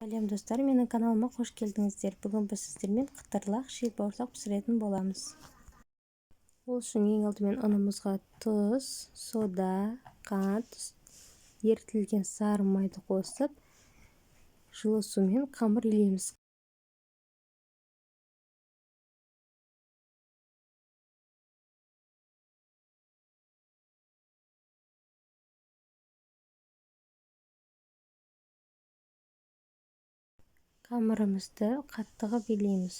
Сәлем достар, менің каналыма қош келдіңіздер. Бүгін біз сіздермен қытырлақ ши бауырсақ пісіретін боламыз. Ол үшін ең алдымен ұнымызға тұз, сода, қант, ерітілген сары майды қосып, жылы сумен қамыр илейміз. Қамырымызды қаттығы билейміз.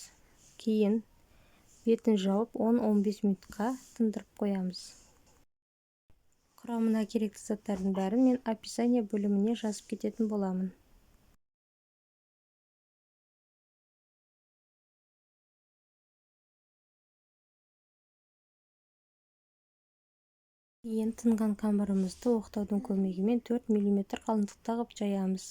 Кейін бетін жауып 10-15 минутқа тындырып қоямыз. Құрамына керекті заттардың бәрін мен описание бөліміне жазып кететін боламын. Кейін тынған қамырымызды оқтаудың көмегімен 4 мм қалыңдықта қылып жаямыз.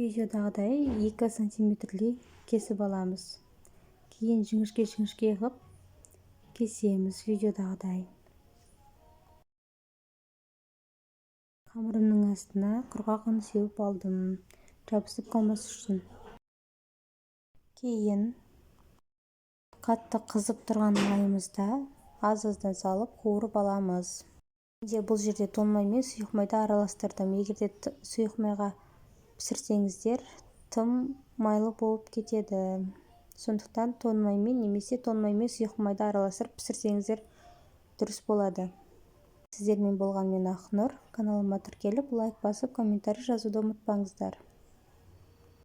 Видеодағыдай 2 сантиметрлей кесіп аламыз. Кейін жіңішке қылып кесеміз видеодағыдай. Қамырымның астына құрғақ ұн сеуіп алдым, жабысып қалмас үшін. Кейін қатты қызып тұрған майымызда аз-аздан салып қуырып аламыз. Бұл жерде тоң май мен сұйық майды араластырдым. Егерде сұйық майға пісірсеңіздер, тым майлы болып кетеді. Сондықтан тоң маймен немесе тоң май мен сұйық майды араластырып пісірсеңіздер дұрыс болады. Сіздермен болған мен Ақнұр. Каналыма тіркеліп, лайк басып, комментарий жазуды ұмытпаңыздар.